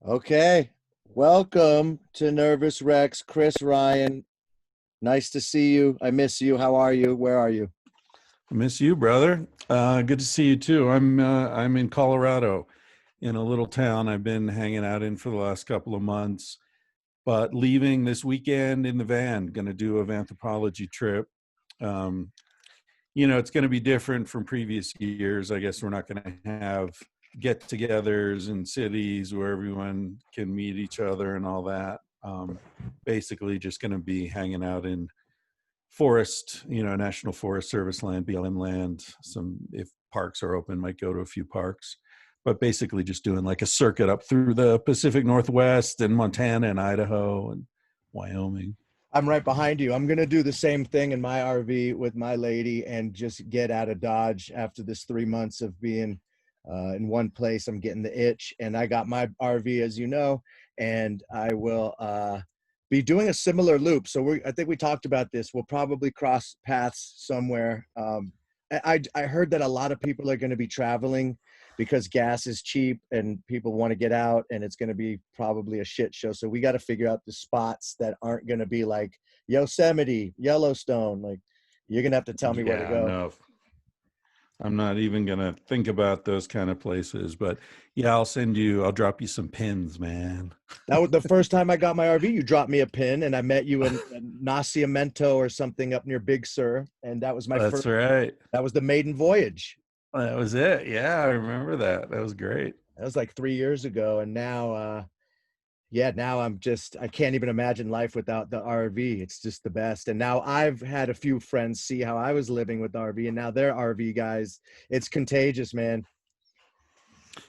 Okay. Welcome to Nervous Rex, Chris Ryan. Nice to see you. I miss you. How are you? Where are you? I miss you, brother. Good to see you too. I'm in Colorado, in a little town I've been hanging out in for the last couple of months, but leaving this weekend in the van. Going to do a anthropology trip. Um, it's going to be different from previous years. I guess we're not going to have get-togethers in cities where everyone can meet each other and all that. Basically, just going to be hanging out in forest, National Forest Service land, BLM land. Some, if parks are open, might go to a few parks, but basically just doing like a circuit up through the Pacific Northwest and Montana and Idaho and Wyoming. I'm right behind you. I'm going to do the same thing in my RV with my lady and just get out of Dodge after this 3 months of being in one place. I'm getting the itch, and I got my RV, as you know, and I will be doing a similar loop. So I think we talked about this. We'll probably cross paths somewhere. I heard that a lot of people are going to be traveling because gas is cheap and people want to get out, and it's going to be probably a shit show. So we got to figure out the spots that aren't going to be like Yosemite, Yellowstone. Like, you're going to have to tell me where to Yeah, go. no, I'm not even going to think about those kind of places, but yeah, I'll drop you some pins, man. That was the first time I got my RV. You dropped me a pin, and I met you in Nacimiento or something up near Big Sur, and that was my That's first. right. That was the Maiden Voyage. That was it. Yeah, I remember that. That was great. That was like 3 years ago, and now, yeah, now I can't even imagine life without the RV. It's just the best. And now I've had a few friends see how I was living with the RV, and now they're RV guys. It's contagious, man.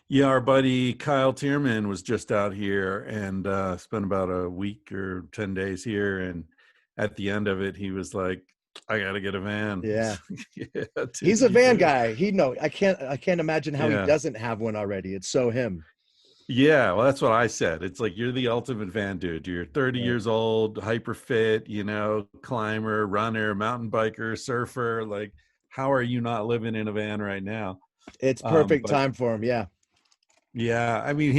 Yeah, our buddy Kyle Tierman was just out here and spent about a week or 10 days here. And at the end of it, he was like, I got to get a van. Yeah. Yeah, He's dude, a me van too. guy. I can't imagine how he Yeah. doesn't have one already. It's so him. Yeah. Well, that's what I said. It's like, you're the ultimate van dude. You're 30 Right. years old, hyper fit, climber, runner, mountain biker, surfer. Like, how are you not living in a van right now? It's perfect But time for him. Yeah. yeah, I mean,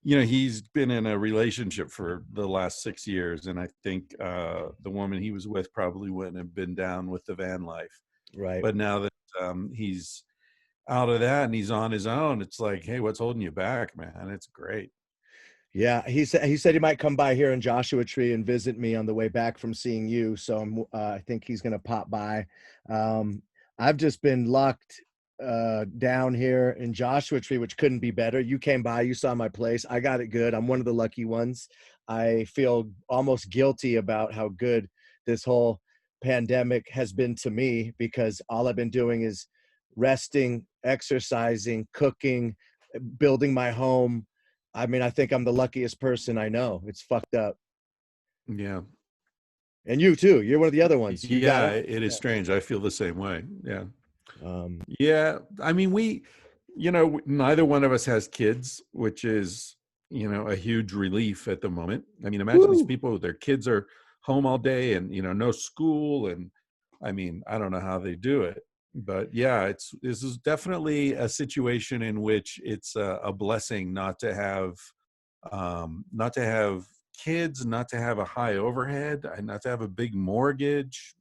he's been in a relationship for the last 6 years, and I think the woman he was with probably wouldn't have been down with the van life. Right. But now that he's out of that and he's on his own, it's like, hey, what's holding you back, man? It's great. Yeah, he said he might come by here in Joshua Tree and visit me on the way back from seeing you. So I think he's gonna pop by. Um, I've just been lucked down here in Joshua Tree, which couldn't be better. You came by, you saw my place. I got it good. I'm one of the lucky ones. I feel almost guilty about how good this whole pandemic has been to me because all I've been doing is resting, exercising, cooking, building my home. I mean, I think I'm the luckiest person I know. It's fucked up. Yeah, And you too. You're one of the other ones. You got yeah, out. it is Yeah. strange. I feel the same way. Yeah, Um, yeah. I mean, neither one of us has kids, which is a huge relief at the moment. I mean, imagine these woo. people, their kids are home all day and no school, and I mean, I don't know how they do it. But yeah, this is definitely a situation in which it's a blessing not to have kids, not to have a high overhead, and not to have a big mortgage.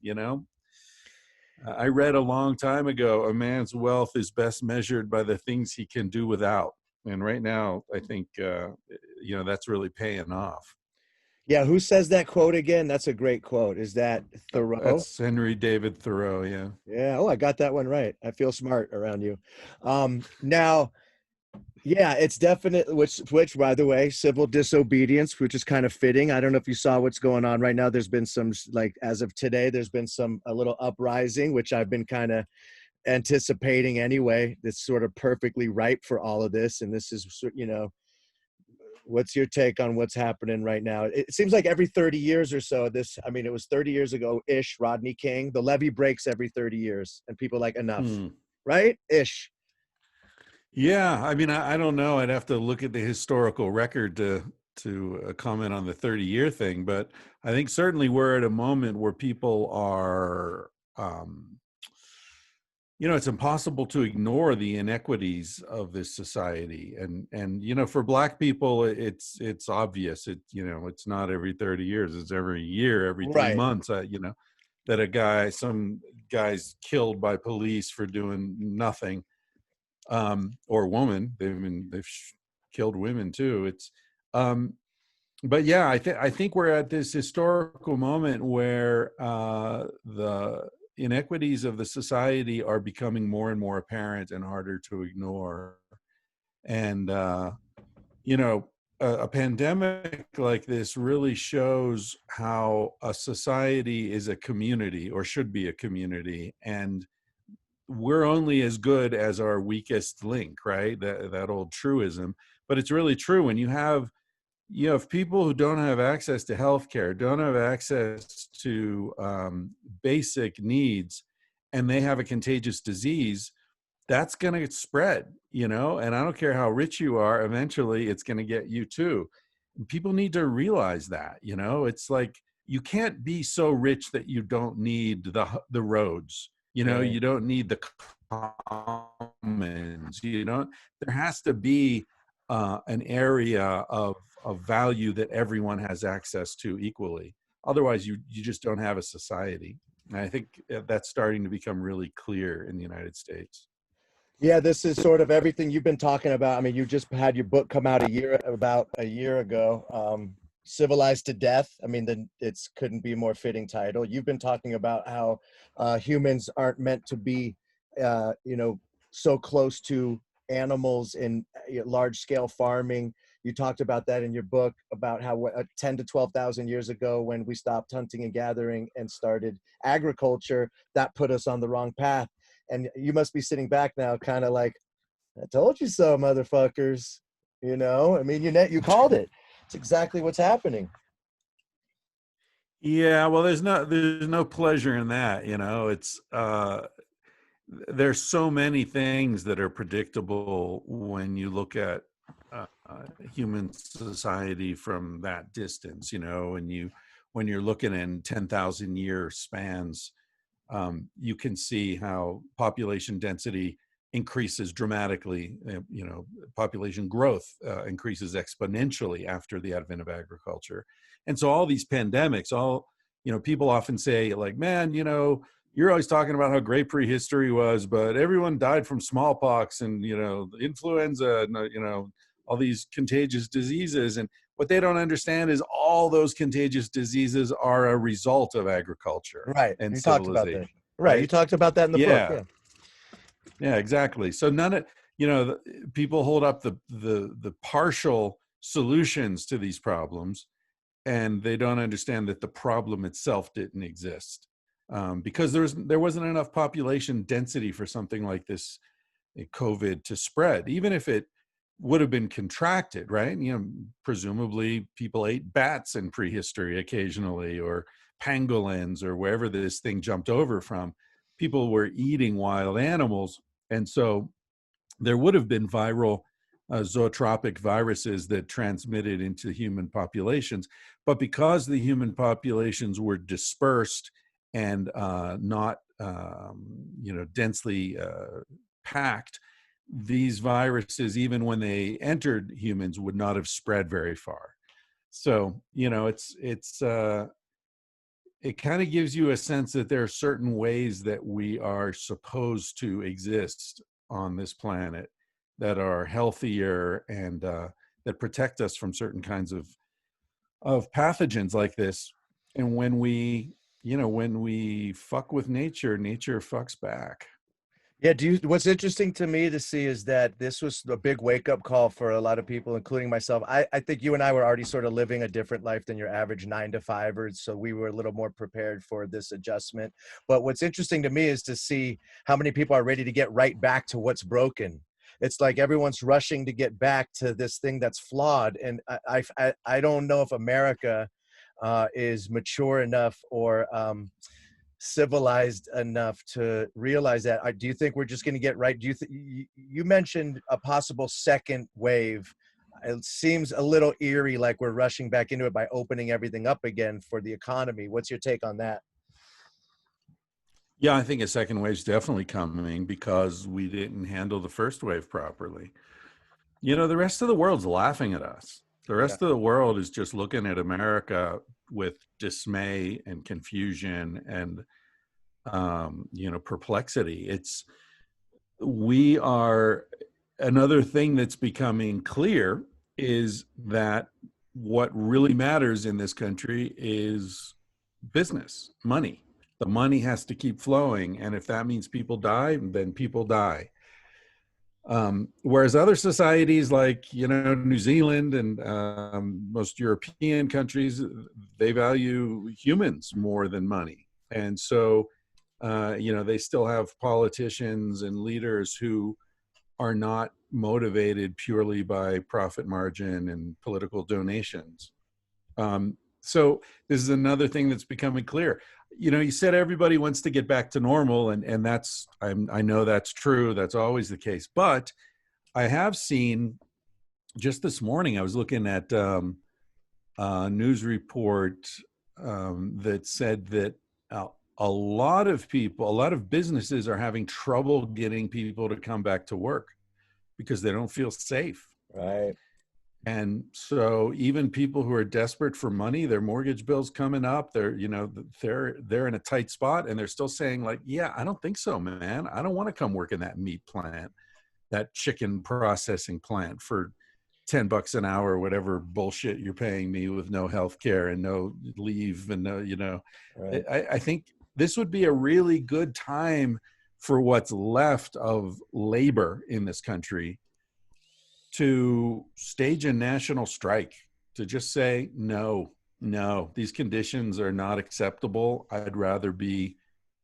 I read a long time ago, a man's wealth is best measured by the things he can do without. And right now, I think, that's really paying off. Yeah, who says that quote again? That's a great quote. Is that Thoreau? That's Henry David Thoreau. Yeah. Yeah. Oh, I got that one right. I feel smart around you. Now, yeah, it's definitely which by the way, civil disobedience, which is kind of fitting. I don't know if you saw what's going on right now. There's been some, like, as of today, there's been a little uprising, which I've been kind of anticipating anyway. That's sort of perfectly ripe for all of this. And this is, what's your take on what's happening right now? It seems like every 30 years or so, I mean, it was 30 years ago ish, Rodney King, the levee breaks every 30 years and people are like, enough, Hmm. right? Ish. Yeah, I mean, I don't know. I'd have to look at the historical record to comment on the 30-year thing, but I think certainly we're at a moment where people are it's impossible to ignore the inequities of this society. And for Black people, it's obvious. It's not every 30 years, it's every year, every three Right. months. That some guy's killed by police for doing nothing, or woman. They've killed women too. But yeah, I think we're at this historical moment where the inequities of the society are becoming more and more apparent and harder to ignore. And you know, a pandemic like this really shows how a society is a community, or should be a community, and we're only as good as our weakest link, right? That old truism. But it's really true. When you have people who don't have access to healthcare, don't have access to basic needs, and they have a contagious disease, that's going to spread, and I don't care how rich you are, eventually it's going to get you too. And people need to realize that. It's like, you can't be so rich that you don't need the roads, Right. you don't need the commons, there has to be an area of value that everyone has access to equally. Otherwise, you just don't have a society. And I think that's starting to become really clear in the United States. Yeah, this is sort of everything you've been talking about. I mean, you just had your book come out about a year ago, Civilized to Death. I mean, it's couldn't be a more fitting title. You've been talking about how humans aren't meant to be, so close to animals in large scale farming. You talked about that in your book, about how 10 to 12,000 years ago, when we stopped hunting and gathering and started agriculture, that put us on the wrong path. And you must be sitting back now kind of like, I told you so, motherfuckers. I mean, you called it. It's exactly what's happening. Yeah, well, there's no pleasure in that. It's there's so many things that are predictable when you look at human society from that distance. And when you're looking in 10,000 year spans, you can see how population density increases dramatically. Population growth increases exponentially after the advent of agriculture. And so all these pandemics, people often say, like, man, you're always talking about how great prehistory was, but everyone died from smallpox and, influenza, and, all these contagious diseases. And what they don't understand is all those contagious diseases are a result of agriculture Right. and You talked about that. civilization, Right. You right? talked about that in the book. Yeah, Yeah. yeah, exactly. So none of people hold up the partial solutions to these problems, and they don't understand that the problem itself didn't exist, because there wasn't enough population density for something like this, COVID, to spread, even if it would have been contracted, right? Presumably people ate bats in prehistory occasionally, or pangolins, or wherever this thing jumped over from. People were eating wild animals. And so there would have been viral zootropic viruses that transmitted into human populations. But because the human populations were dispersed and not, densely packed, these viruses, even when they entered humans, would not have spread very far. So, it kind of gives you a sense that there are certain ways that we are supposed to exist on this planet that are healthier, and that protect us from certain kinds of pathogens like this. And when we fuck with nature, nature fucks back. Yeah, what's interesting to me to see is that this was a big wake-up call for a lot of people, including myself. I think you and I were already sort of living a different life than your average 9 to 5er, so we were a little more prepared for this adjustment. But what's interesting to me is to see how many people are ready to get right back to what's broken. It's like everyone's rushing to get back to this thing that's flawed, and I don't know if America is mature enough or civilized enough to realize that. Do you think we're just going to get right? Do you you mentioned a possible second wave? It seems a little eerie, like we're rushing back into it by opening everything up again for the economy. What's your take on that? Yeah, I think a second wave's definitely coming because we didn't handle the first wave properly. You know, the rest of the world's laughing at us. The Yeah. rest of the world is just looking at America with dismay and confusion and, perplexity. We are, another thing that's becoming clear is that what really matters in this country is business, money. The money has to keep flowing. And if that means people die, then people die. Whereas other societies like, New Zealand and most European countries, they value humans more than money. And so, they still have politicians and leaders who are not motivated purely by profit margin and political donations. So this is another thing that's becoming clear. You said everybody wants to get back to normal, and I know that's true. That's always the case. But I have seen, just this morning, I was looking at a news report that said that a lot of businesses are having trouble getting people to come back to work because they don't feel safe. Right. And so even people who are desperate for money, their mortgage bill's coming up, they're in a tight spot, and they're still saying, like, yeah, I don't think so, man. I don't want to come work in that meat plant, that chicken processing plant for $10 an hour, whatever bullshit you're paying me, with no health care and no leave and no. Right. I think this would be a really good time for what's left of labor in this country to stage a national strike, to just say, no, these conditions are not acceptable. I'd rather be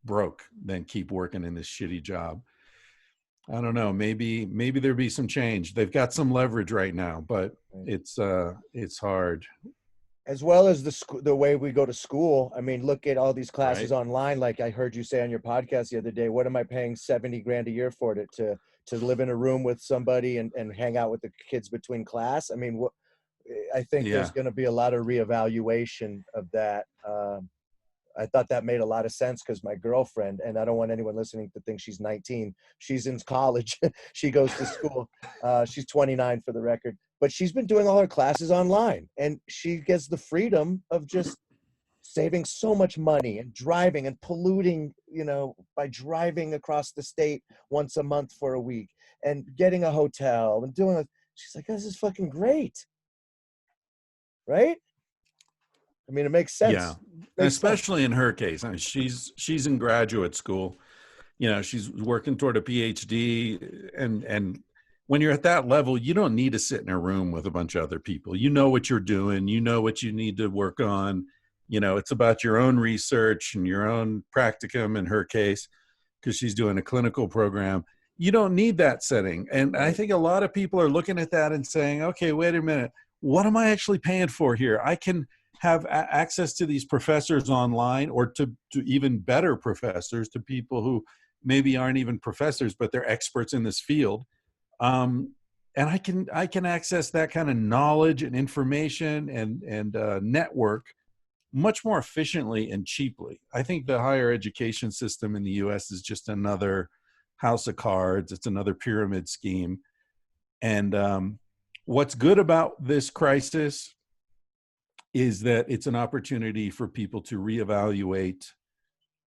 broke than keep working in this shitty job. I don't know. Maybe there'd be some change. They've got some leverage right now, but it's hard. As well as the way we go to school. I mean, look at all these classes Right. online. Like I heard you say on your podcast the other day, what am I paying 70 grand a year for to live in a room with somebody and hang out with the kids between class? I mean, I think there's Yeah. going to be a lot of reevaluation of that. I thought that made a lot of sense because my girlfriend, and I don't want anyone listening to think she's 19. She's in college. She goes to school. She's 29 for the record, but she's been doing all her classes online, and she gets the freedom of just saving so much money and driving and polluting, by driving across the state once a month for a week and getting a hotel and doing it. She's like, this is fucking great. Right? I mean, it makes Yeah. sense. Makes sense. Especially in her case. I mean, she's in graduate school. She's working toward a PhD, and when you're at that level, you don't need to sit in a room with a bunch of other people. You know what you're doing. You know what you need to work on. It's about your own research and your own practicum in her case, because she's doing a clinical program. You don't need that setting. And I think a lot of people are looking at that and saying, okay, wait a minute. What am I actually paying for here? I can have access to these professors online, or to even better professors, to people who maybe aren't even professors, but they're experts in this field. And I can access that kind of knowledge and information and network much more efficiently and cheaply. I think the higher education system in the U.S. is just another house of cards. It's another pyramid scheme. And what's good about this crisis is that it's an opportunity for people to reevaluate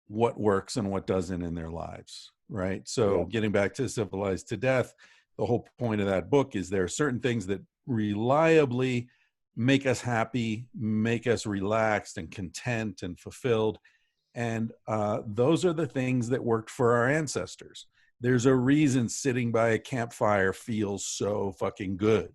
what works and what doesn't in their lives, right? So getting back to Civilized to Death, the whole point of that book is there are certain things that reliably make us happy, make us relaxed and content and fulfilled. And those are the things that worked for our ancestors. There's a reason sitting by a campfire feels so fucking good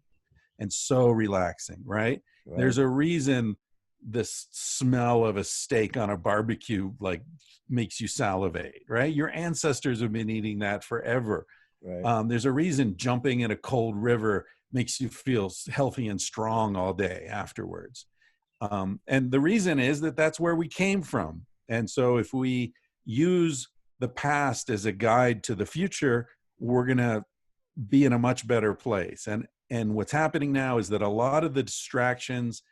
and so relaxing, right? There's a reason this smell of a steak on a barbecue like makes you salivate, right? Your ancestors have been eating that forever. Right. There's a reason jumping in a cold river makes you feel healthy and strong all day afterwards. And the reason is that that's where we came from. And so if we use the past as a guide to the future, we're going to be in a much better place. And what's happening now is that a lot of the distractions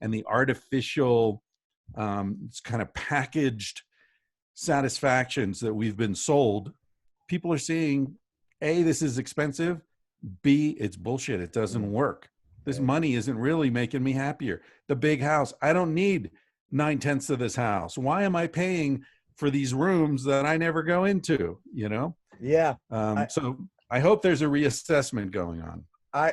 and the artificial, kind of packaged satisfactions that we've been sold, people are seeing, A, this is expensive. B, it's bullshit. It doesn't work. This Right. money isn't really making me happier. The big house, I don't need 9/10 of this house. Why am I paying for these rooms that I never go into? You know? Yeah. I, So I hope there's a reassessment going on.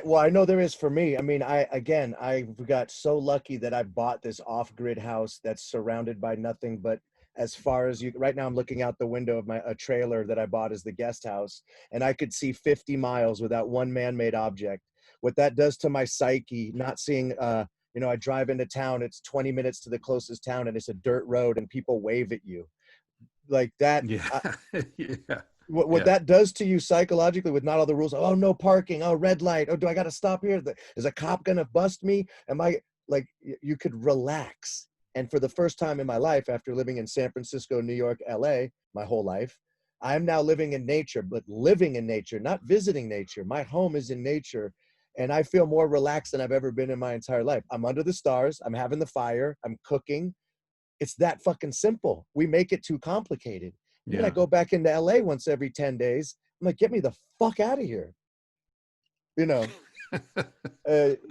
well, I know there is for me. I mean, I got so lucky that I bought this off-grid house that's surrounded by nothing but, as far as you, right now I'm looking out the window of a trailer that I bought as the guest house, and I could see 50 miles without one man-made object. What that does to my psyche, not seeing, I drive into town, it's 20 minutes to the closest town and it's a dirt road and people wave at you like that. Yeah. Yeah. What Yeah. that does to you psychologically with not all the rules. Oh, no parking. Oh, red light. Oh, do I got to stop here? Is a cop going to bust me? Am I like, you could relax. And for the first time in my life, after living in San Francisco, New York, LA, my whole life, I'm now living in nature, but living in nature, not visiting nature. My home is in nature. And I feel more relaxed than I've ever been in my entire life. I'm under the stars. I'm having the fire. I'm cooking. It's that fucking simple. We make it too complicated. And then I Yeah. go back into LA once every 10 days. I'm like, get me the fuck out of here. You know,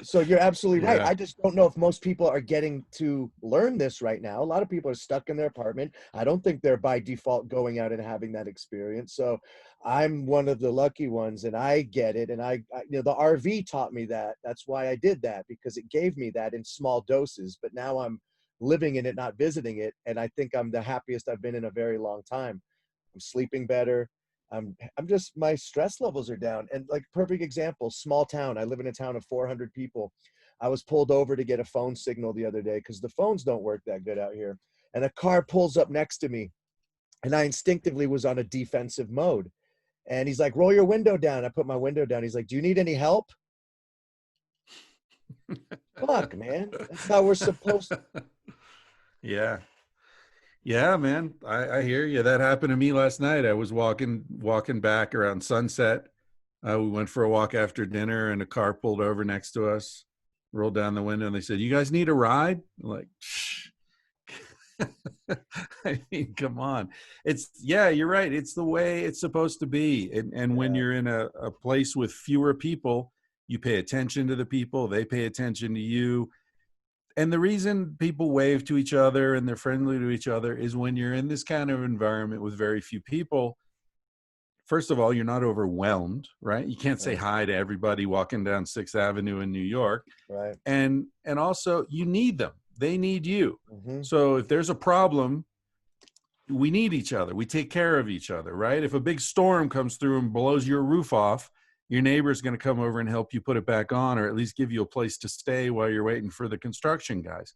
so you're absolutely right. Yeah. I just don't know if most people are getting to learn this right now. A lot of people are stuck in their apartment. I don't think they're by default going out and having that experience. So I'm one of the lucky ones and I get it. And the RV taught me that. That's why I did that, because it gave me that in small doses. But now I'm living in it, not visiting it. And I think I'm the happiest I've been in a very long time. I'm sleeping better. I'm just, my stress levels are down. And like, perfect example, small town. I live in a town of 400 people. I was pulled over to get a phone signal the other day because the phones don't work that good out here. And a car pulls up next to me and I instinctively was on a defensive mode. And he's like, roll your window down. I put my window down. He's like, do you need any help? Fuck, man. That's how we're supposed to. Yeah. Yeah, man. I hear you. That happened to me last night. I was walking back around sunset. We went for a walk after dinner and a car pulled over next to us, rolled down the window and they said, "You guys need a ride?" I'm like, shh. I mean, come on. Yeah, you're right. It's the way it's supposed to be. And when Yeah, you're in a place with fewer people, you pay attention to the people, they pay attention to you. And the reason people wave to each other and they're friendly to each other is when you're in this kind of environment with very few people. First of all, you're not overwhelmed, right? You can't say right, hi to everybody walking down 6th Avenue in New York. right. And also you need them. They need you. Mm-hmm. So if there's a problem, we need each other. We take care of each other, right? If a big storm comes through and blows your roof off, your neighbor's going to come over and help you put it back on, or at least give you a place to stay while you're waiting for the construction guys.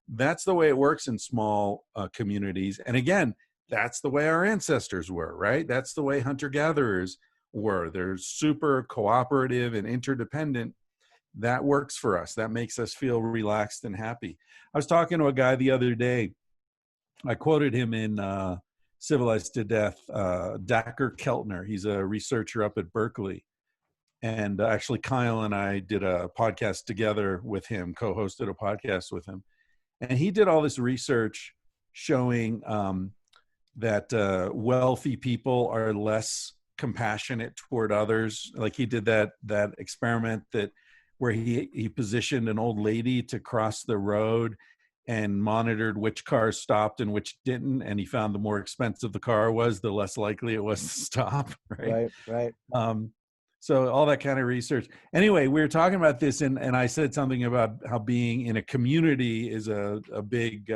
That's the way it works in small communities. And again, that's the way our ancestors were, right? That's the way hunter-gatherers were. They're super cooperative and interdependent. That works for us. That makes us feel relaxed and happy. I was talking to a guy the other day. I quoted him in Civilized to Death, Dacher Keltner. He's a researcher up at Berkeley. And actually, Kyle and I did a podcast together with him, co-hosted a podcast with him. And he did all this research showing that wealthy people are less compassionate toward others. Like he did that experiment where he positioned an old lady to cross the road and monitored which cars stopped and which didn't. And he found the more expensive the car was, the less likely it was to stop. Right. Right, right. So all that kind of research. Anyway, we were talking about this, and I said something about how being in a community is a big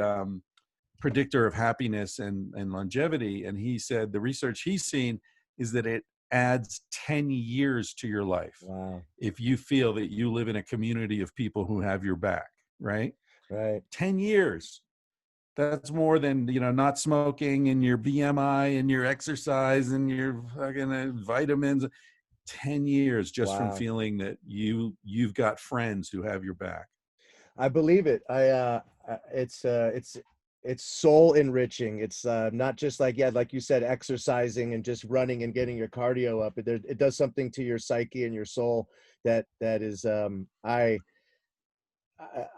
predictor of happiness and longevity. And he said the research he's seen is that it adds 10 years to your life Wow. if you feel that you live in a community of people who have your back, right? Right. 10 years. That's more than, not smoking and your BMI and your exercise and your fucking vitamins. 10 years just from Wow. feeling that you've got friends who have your back. I believe it. It's soul enriching. It's not just like, yeah, like you said, exercising and just running and getting your cardio up. It does something to your psyche and your soul that is,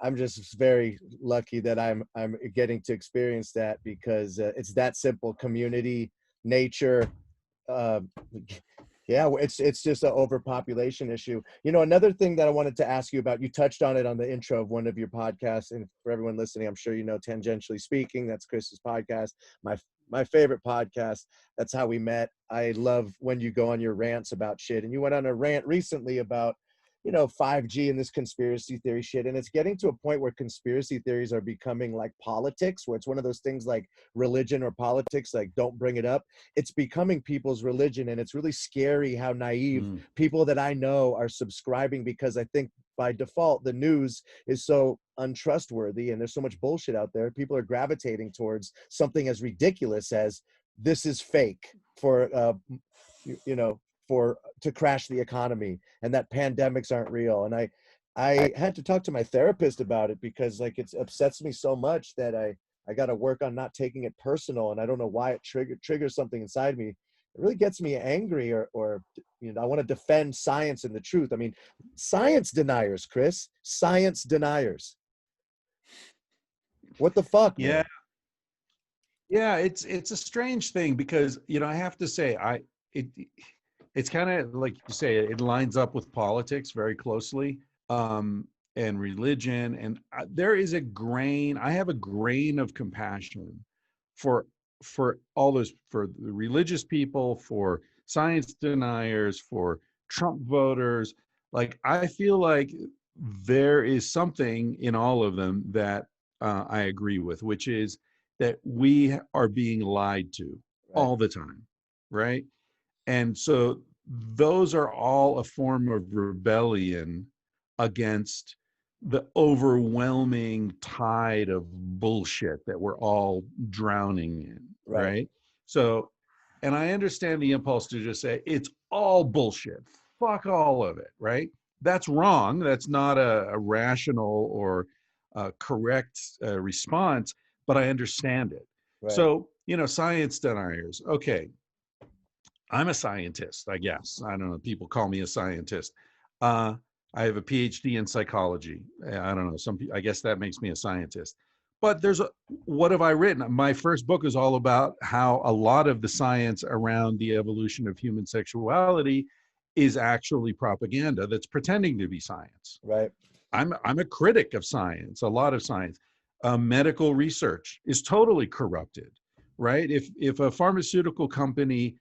I'm just very lucky that I'm getting to experience that, because it's that simple: community, nature. Uh, yeah, it's just an overpopulation issue. You know, another thing that I wanted to ask you about, you touched on it on the intro of one of your podcasts, and for everyone listening, I'm sure you know Tangentially Speaking. That's Chris's podcast. My favorite podcast. That's how we met. I love when you go on your rants about shit, and you went on a rant recently about, you know, 5G and this conspiracy theory shit. And it's getting to a point where conspiracy theories are becoming like politics, where it's one of those things like religion or politics, like don't bring it up. It's becoming people's religion. And it's really scary how naive people that I know are subscribing, because I think by default, the news is so untrustworthy and there's so much bullshit out there. People are gravitating towards something as ridiculous as this is fake for, you know, for to crash the economy, and that pandemics aren't real. And I had to talk to my therapist about it, because like it upsets me so much that I got to work on not taking it personal, and I don't know why it triggers something inside me. It really gets me angry, or you know, I want to defend science and the truth. I mean, science deniers, Chris, science deniers. What the fuck, Yeah. man? Yeah, it's a strange thing because, you know, I have to say, it it's kind of like you say, it lines up with politics very closely, and religion, and there is a grain. I have a grain of compassion for all those, for the religious people, for science deniers, for Trump voters. Like, I feel like there is something in all of them that I agree with, which is that we are being lied to Right, all the time, right? And so those are all a form of rebellion against the overwhelming tide of bullshit that we're all drowning in, right, right? So, and I understand the impulse to just say it's all bullshit, fuck all of it, right? That's wrong. That's not a rational or correct response, but I understand it. right, So, you know, science deniers, okay, I'm a scientist, I guess. I don't know. People call me a scientist. Uh, I have a PhD in psychology. I don't know. I guess that makes me a scientist. But what have I written? My first book is all about how a lot of the science around the evolution of human sexuality is actually propaganda that's pretending to be science. right, I'm a critic of science, a lot of science. Medical research is totally corrupted, right? If a pharmaceutical company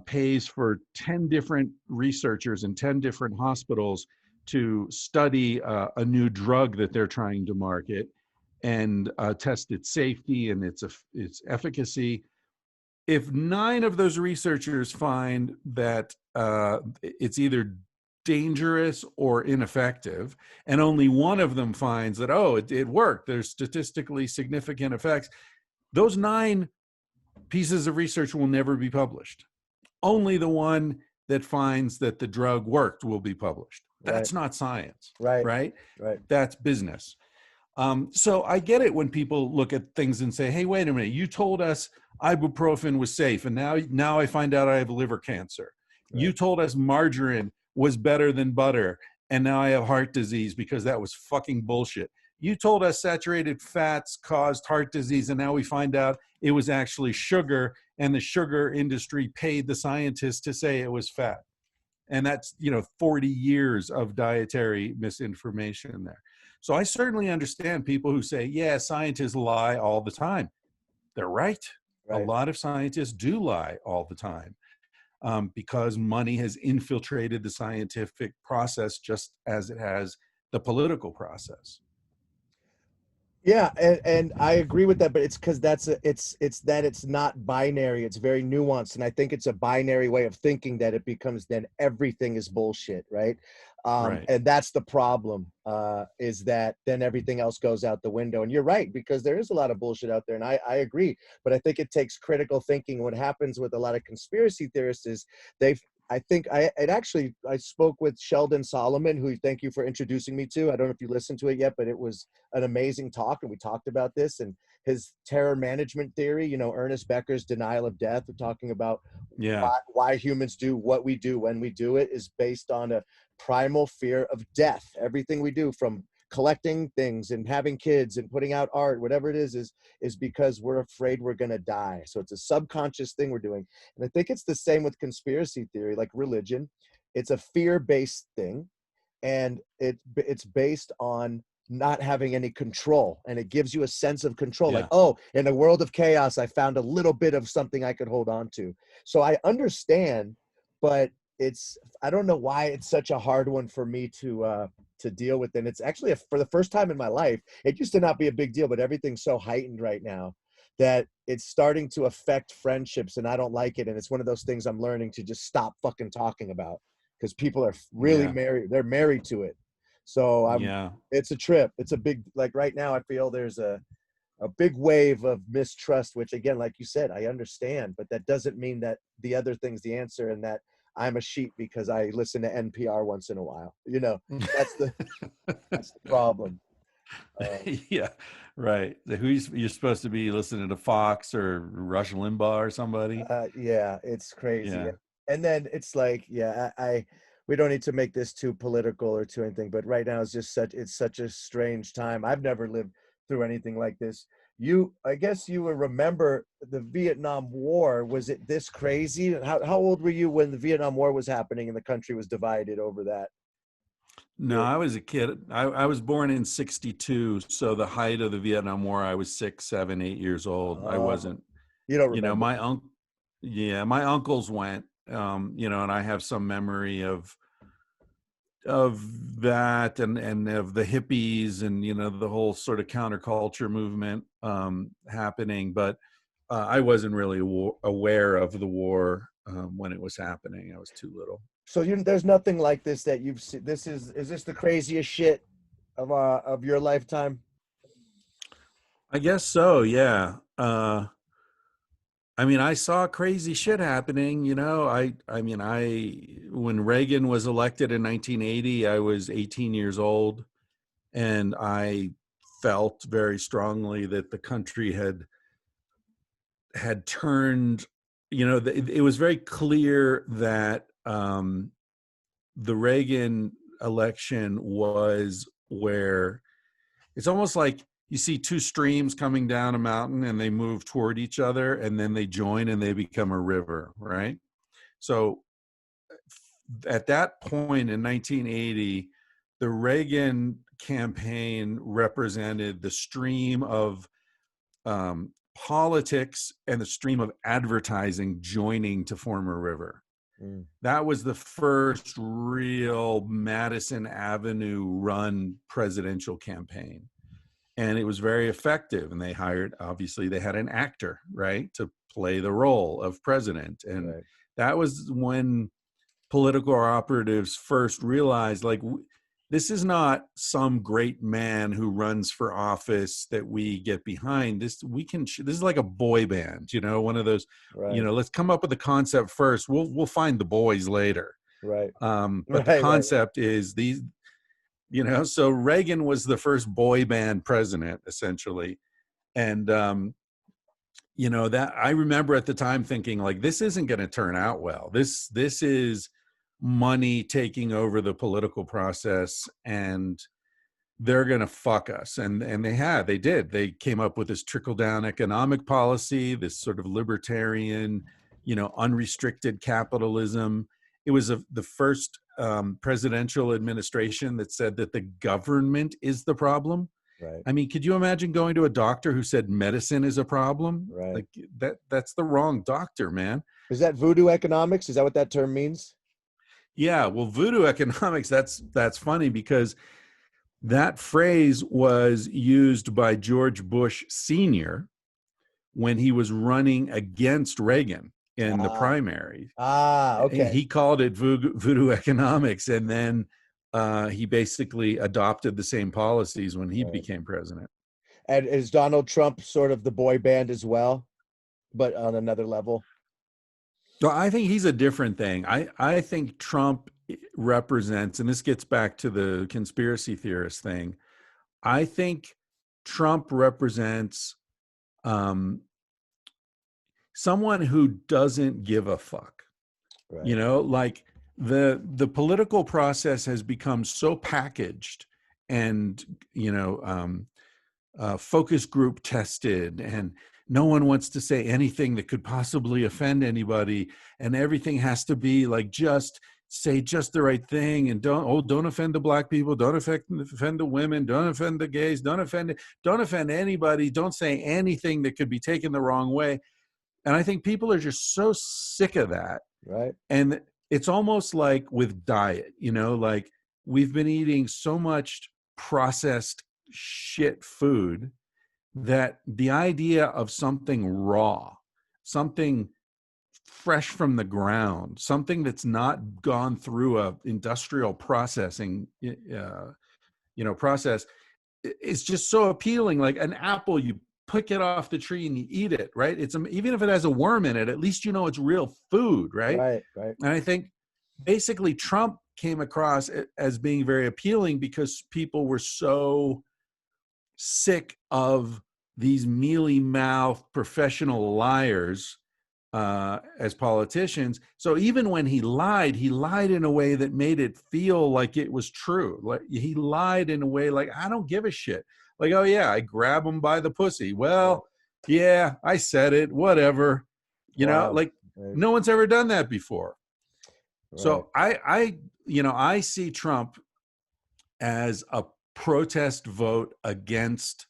pays for 10 different researchers in 10 different hospitals to study a new drug that they're trying to market and test its safety and its efficacy, if 9 of those researchers find that it's either dangerous or ineffective, and only one of them finds that, oh, it worked, there's statistically significant effects, those 9 pieces of research will never be published. Only the one that finds that the drug worked will be published. right, That's not science, right, right? right, That's business. So I get it when people look at things and say, hey, wait a minute, you told us ibuprofen was safe, and now I find out I have liver cancer. You right, told us margarine was better than butter, and now I have heart disease because that was fucking bullshit. You told us saturated fats caused heart disease, and now we find out it was actually sugar, and the sugar industry paid the scientists to say it was fat. And that's, 40 years of dietary misinformation there. So I certainly understand people who say, yeah, scientists lie all the time. They're right. A right. lot of scientists do lie all the time, because money has infiltrated the scientific process just as it has the political process. Yeah, and I agree with that, but it's because it's that it's not binary. It's very nuanced, and I think it's a binary way of thinking that it becomes then everything is bullshit, right? Right. And that's the problem, is that then everything else goes out the window. And you're right, because there is a lot of bullshit out there, and I agree. But I think it takes critical thinking. What happens with a lot of conspiracy theorists is they've I spoke with Sheldon Solomon, who thank you for introducing me to. I don't know if you listened to it yet, but it was an amazing talk, and we talked about this and his terror management theory. You know, Ernest Becker's denial of death. We're talking about Yeah. why humans do what we do when we do it is based on a primal fear of death. Everything we do, from collecting things and having kids and putting out art, whatever it is because we're afraid we're going to die. So it's a subconscious thing we're doing. And I think it's the same with conspiracy theory, like religion. It's a fear-based thing, and it's based on not having any control, and it gives you a sense of control, like, Yeah. oh, in a world of chaos I found a little bit of something I could hold on to. So I understand, but I don't know why it's such a hard one for me to deal with. And it's actually for the first time in my life, it used to not be a big deal, but everything's so heightened right now that it's starting to affect friendships, and I don't like it. And it's one of those things I'm learning to just stop fucking talking about, because people are really Yeah. married. They're married to it. So Yeah. it's a trip. It's a big, like right now, I feel there's a big wave of mistrust, which again, like you said, I understand, but that doesn't mean that the other thing's the answer, and that I'm a sheep because I listen to NPR once in a while. That's the, that's the problem. Yeah, right. You're supposed to be listening to Fox or Rush Limbaugh or somebody. Yeah, it's crazy. Yeah. And then it's like, yeah, we don't need to make this too political or too anything, but right now it's such a strange time. I've never lived through anything like this. I guess you will remember the Vietnam War. Was it this crazy? How old were you when the Vietnam War was happening and the country was divided over that? No, You're, I was a kid. I was born in '62, so the height of the Vietnam War, I was 6, 7, 8 years old. I oh, wasn't, you don't you know, remember. yeah, my uncles went, and I have some memory of that and of the hippies and the whole sort of counterculture movement happening, but I wasn't really aware of the war when it was happening. I was too little. So there's nothing like this that you've seen. Is this the craziest shit of your lifetime? I guess so, yeah. I mean, I saw crazy shit happening, I when Reagan was elected in 1980, I was 18 years old, and I felt very strongly that the country had turned, it was very clear that the Reagan election was where it's almost like you see two streams coming down a mountain and they move toward each other and then they join and they become a river, right? So at that point in 1980, the Reagan campaign represented the stream of politics and the stream of advertising joining to form a river. Mm, That was the first real Madison Avenue run presidential campaign. And it was very effective. And obviously they had an actor, right, to play the role of president. And right. that was when political operatives first realized, like, this is not some great man who runs for office that we get behind. This is like a boy band, one of those, Right. let's come up with the concept first. We'll find the boys later. Right. But the Right. concept is these, so Reagan was the first boy band president, essentially. And, that I remember at the time thinking, like, this isn't going to turn out well. This is money taking over the political process, and they're going to fuck us. And they did. They came up with this trickle down economic policy, this sort of libertarian, unrestricted capitalism. It was the first presidential administration that said that the government is the problem. Right. I mean, could you imagine going to a doctor who said medicine is a problem? Right. Like that's the wrong doctor, man. Is that voodoo economics? Is that what that term means? Yeah, well, voodoo economics, that's funny because that phrase was used by George Bush Sr. when he was running against Reagan in the Ah, primary. okay. He called it voodoo economics, and then he basically adopted the same policies when he Right. became president. And is Donald Trump sort of the boy band as well, but on another level? So I think he's a different thing. I think Trump represents, and this gets back to the conspiracy theorist thing. I think Trump represents um, someone who doesn't give a fuck. Right. Like the political process has become so packaged and focus group tested, and no one wants to say anything that could possibly offend anybody, and everything has to be like just say just the right thing, and don't offend the black people, don't offend the women, don't offend the gays, don't offend anybody, don't say anything that could be taken the wrong way. And I think people are just so sick of that. Right. And it's almost like with diet, like we've been eating so much processed shit food that the idea of something raw, something fresh from the ground, something that's not gone through a industrial processing, process, is just so appealing. Like an apple, you pick it off the tree and you eat it, right? It's even if it has a worm in it, at least it's real food, right? Right. Right. And I think basically Trump came across as being very appealing because people were so sick of these mealy-mouthed professional liars as politicians. So even when he lied in a way that made it feel like it was true. Like he lied in a way like, I don't give a shit. Like, oh yeah, I grab him by the pussy. Well, yeah, I said it, whatever. Like no one's ever done that before. Right. So I see Trump as a protest vote against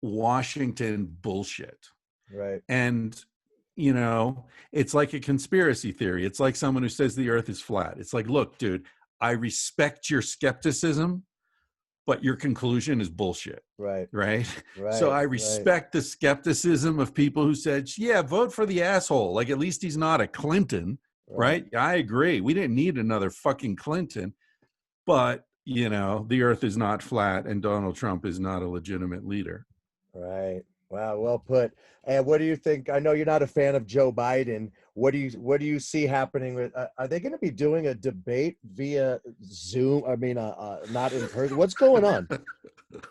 Washington bullshit. Right. And it's like a conspiracy theory. It's like someone who says the earth is flat. It's like, look, dude, I respect your skepticism, but your conclusion is bullshit. Right. Right. So I respect the skepticism of people who said, yeah, vote for the asshole. Like, at least he's not a Clinton. Right. I agree. We didn't need another fucking Clinton, but the earth is not flat and Donald Trump is not a legitimate leader. Right. Wow. Well put. And what do you think? I know you're not a fan of Joe Biden. What do you see happening with? Are they going to be doing a debate via Zoom? I mean, not in person. What's going on?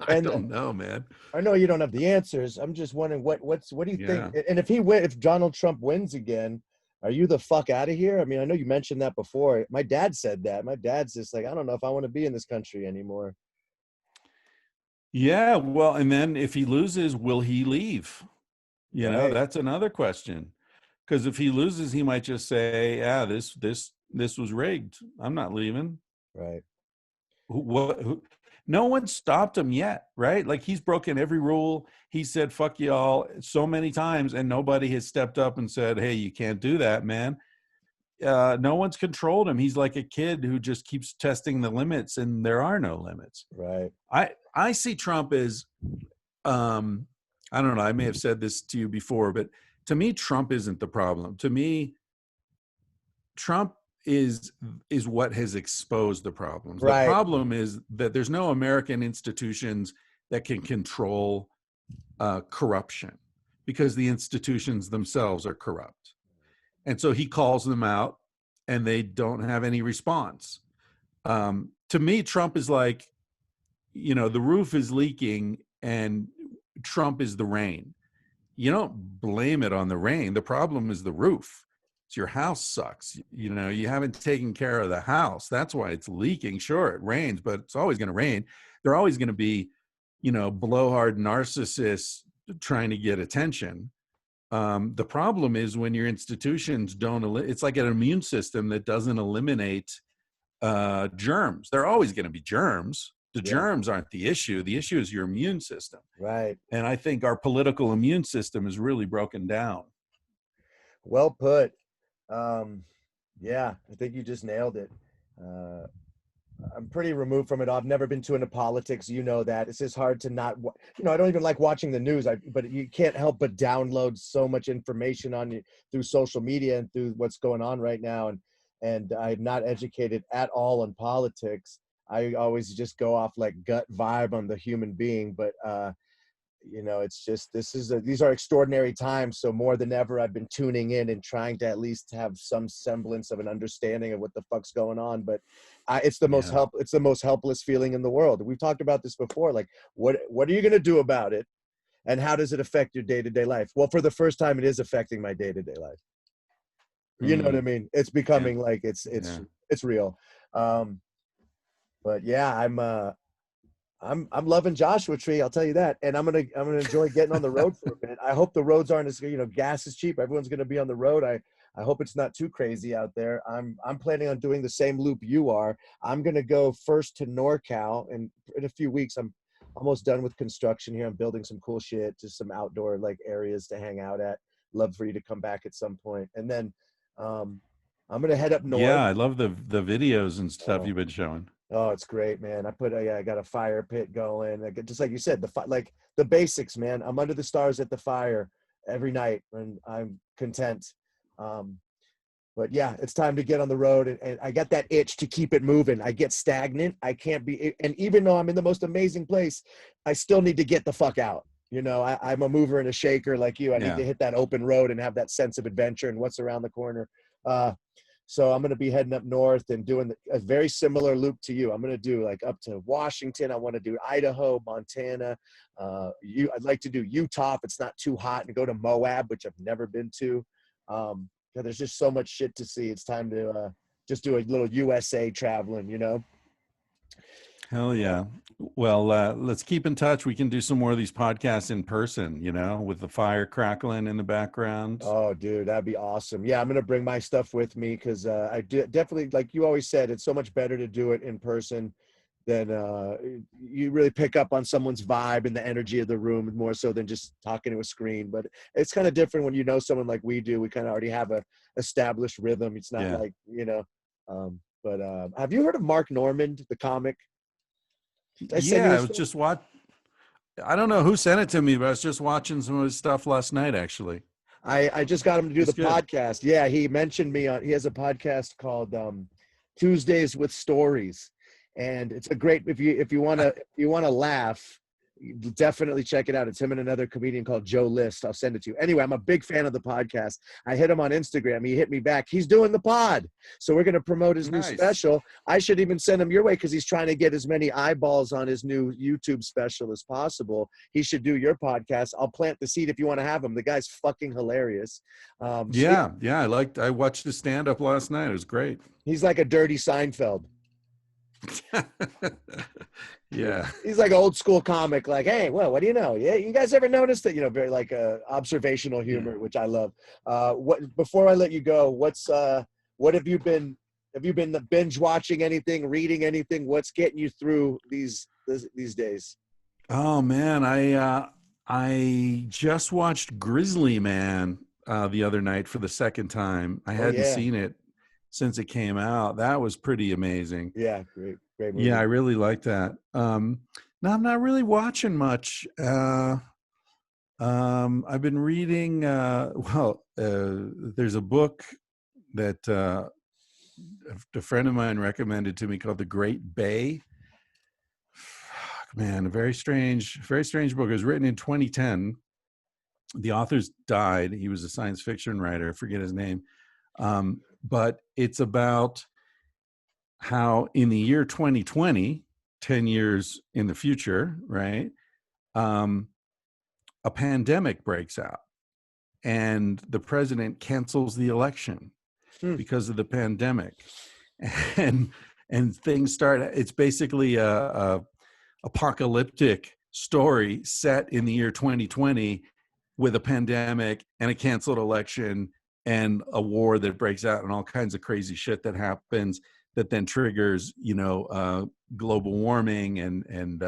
I don't know, man. I know you don't have the answers. I'm just wondering what do you think? And if Donald Trump wins again, are you the fuck out of here? I mean, I know you mentioned that before. My dad said that. My dad's just like, I don't know if I want to be in this country anymore. Yeah, well, and then if he loses, will he leave? That's another question. Because if he loses, he might just say, "Yeah, this was rigged. I'm not leaving." Right. No one stopped him yet, right? Like, he's broken every rule. He said, "Fuck y'all" so many times, and nobody has stepped up and said, "Hey, you can't do that, man." No one's controlled him. He's like a kid who just keeps testing the limits, and there are no limits. Right. I see Trump as, I don't know, I may have said this to you before, but to me, Trump isn't the problem. To me, Trump is what has exposed the problems. Right. The problem is that there's no American institutions that can control corruption, because the institutions themselves are corrupt. And so he calls them out and they don't have any response. To me, Trump is like, the roof is leaking and Trump is the rain. You don't blame it on the rain. The problem is the roof. It's your house sucks. You haven't taken care of the house. That's why it's leaking. Sure, it rains, but it's always going to rain. There are always going to be, blowhard narcissists trying to get attention. The problem is when your institutions it's like an immune system that doesn't eliminate germs. There are always going to be germs. The germs aren't the issue. The issue is your immune system. Right. And I think our political immune system is really broken down. Well put. Yeah, I think you just nailed it. I'm pretty removed from it. I've never been too into politics. You know that. It's just hard to not, I don't even like watching the news. But you can't help but download so much information on you through social media and through what's going on right now. And I'm not educated at all on politics. I always just go off like gut vibe on the human being. But it's just, these are extraordinary times. So more than ever, I've been tuning in and trying to at least have some semblance of an understanding of what the fuck's going on. But it's the most helpless feeling in the world. We've talked about this before. Like, what are you going to do about it? And how does it affect your day-to-day life? Well, for the first time, it is affecting my day-to-day life. You know what I mean? It's becoming like it's real. But yeah, I'm loving Joshua Tree. I'll tell you that, and I'm gonna enjoy getting on the road for a bit. I hope the roads aren't as, gas is cheap. Everyone's gonna be on the road. I hope it's not too crazy out there. I'm planning on doing the same loop you are. I'm gonna go first to NorCal, and in a few weeks I'm almost done with construction here. I'm building some cool shit, just some outdoor like areas to hang out at. Love for you to come back at some point, and then um, I'm gonna head up Yeah, north. I love the videos and stuff Oh, you've been showing. Oh, it's great, man. I got a fire pit going. Just like you said, like the basics, man. I'm under the stars at the fire every night, and I'm content. Um, but yeah, it's time to get on the road, and I got that itch to keep it moving. I get stagnant. I can't be, and even though I'm in the most amazing place, I still need to get the fuck out. I'm a mover and a shaker like you. I need Yeah. to hit that open road and have that sense of adventure and what's around the corner. So I'm going to be heading up north and doing a very similar loop to you. I'm going to do like up to Washington. I want to do Idaho, Montana. I'd like to do Utah if it's not too hot, and go to Moab, which I've never been to. There's just so much shit to see. It's time to just do a little USA traveling. Hell Uh, yeah. Well, let's keep in touch. We can do some more of these podcasts in person, with the fire crackling in the background. Oh, dude, that'd be awesome. Yeah, I'm gonna bring my stuff with me because definitely, like you always said, it's so much better to do it in person than you really pick up on someone's vibe and the energy of the room more so than just talking to a screen. But it's kind of different when you know someone like we do. We kind of already have a established rhythm. It's not Yeah. like But have you heard of Mark Normand, the comic? Did I send you Yeah, I his was stuff? just I don't know who sent it to me, but I was just watching some of his stuff last night, actually. I just got him to do He's the good. podcast. Yeah, he mentioned me on. He has a podcast called Tuesdays with Stories, and it's a great if you want to laugh, you definitely check it out. It's him and another comedian called Joe List. I'll send it to you. Anyway, I'm a big fan of the podcast. I hit him on Instagram. He hit me back. He's doing the pod, so we're gonna promote his new Nice. special. I should even send him your way because he's trying to get as many eyeballs on his new YouTube special as possible. He should do your podcast. I'll plant the seed if you want to have him. The guy's fucking hilarious. So yeah, Yeah, yeah. I watched his stand up last night. It was great. he's like a dirty Seinfeld. Yeah. He's like old school comic. Like, hey, well, what do you know? Yeah, you guys ever noticed that? Very like observational Yeah. humor, which I love. What before I let you go, what have you been? Have you been binge watching anything, reading anything? What's getting you through these days? Oh man, I just watched Grizzly Man the other night for the second time. I Oh hadn't yeah, seen it since it came out. That was pretty amazing. yeah, great Yeah, I movie. really like that. No, I'm not really watching much. I've been reading. There's a book that a friend of mine recommended to me called The Great Bay. Man, a very strange book. It was written in 2010. The author's died. He was a science fiction writer. I forget his name. But it's about how in the year 2020, 10 years in the future, right? A pandemic breaks out and the president cancels the election Hmm. because of the pandemic. And things start, it's basically a apocalyptic story set in the year 2020 with a pandemic and a canceled election and a war that breaks out and all kinds of crazy shit that happens that then triggers global warming and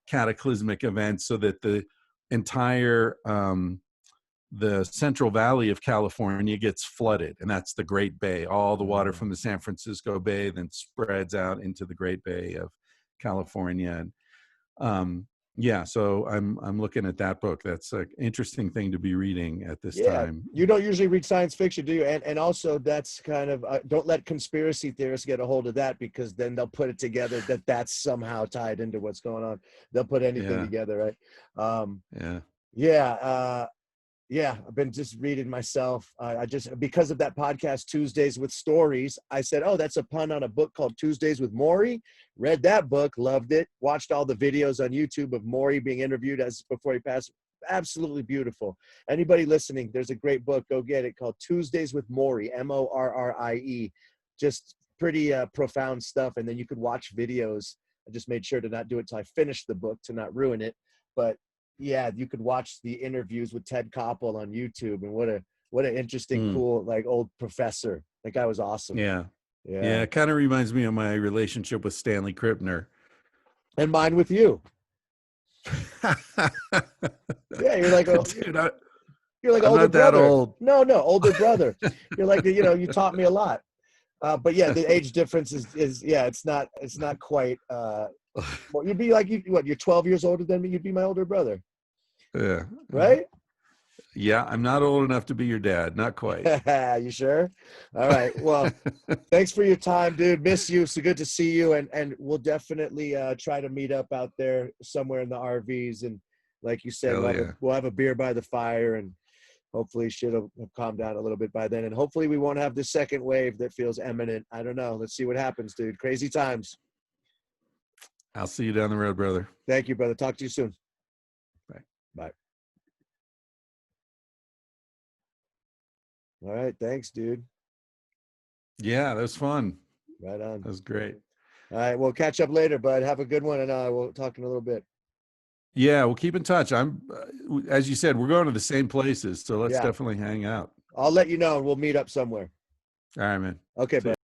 cataclysmic events, so that the entire the Central Valley of California gets flooded, and that's the Great Bay. All the water from the San Francisco Bay then spreads out into the Great Bay of California. And yeah, so I'm looking at that book. That's an interesting thing to be reading at this Yeah, time. you don't usually read science fiction, do you? And also that's kind of don't let conspiracy theorists get a hold of that, because then they'll put it together that that's somehow tied into what's going on. They'll put anything Yeah, together, right? yeah. Yeah, yeah. I've been just reading myself. I just because of that podcast Tuesdays with Stories, I said, "Oh, that's a pun on a book called Tuesdays with Maury." Read that book, loved it. Watched all the videos on YouTube of Maury being interviewed as before he passed. Absolutely beautiful. Anybody listening, there's a great book. Go get it, called Tuesdays with Maury, Morrie. Just pretty profound stuff. And then you could watch videos I just made sure to not do it till I finished the book to not ruin it. But yeah, you could watch the interviews with Ted Koppel on YouTube, and what an interesting, cool, like old professor. That guy was awesome. Yeah. Yeah. It kind of reminds me of my relationship with Stanley Krippner. And mine with you. Yeah, you're like Dude, you're like I'm older not that brother. old. No, older brother. You're like, you taught me a lot. But yeah, the age difference is yeah, it's not quite. Well, you'd be like, you're 12 years older than me. You'd be my older brother. Yeah. Right? Yeah, I'm not old enough to be your dad. Not quite. You sure? All right. Well, thanks for your time, dude. Miss you. So good to see you. And we'll definitely try to meet up out there somewhere in the RVs. And like you said, we'll have a beer by the fire, and hopefully shit will calm down a little bit by then. And hopefully we won't have the second wave that feels imminent. I don't know. Let's see what happens, dude. Crazy times. I'll see you down the road, brother. Thank you, brother. Talk to you soon. Bye. Bye. All right. Thanks, dude. Yeah, that was fun. Right on. That was great. All right. We'll catch up later, bud. Have a good one, and we'll talk in a little bit. Yeah, we'll keep in touch. I'm, as you said, we're going to the same places, so let's definitely hang out. I'll let you know, and we'll meet up somewhere. All right, man. Okay, bud.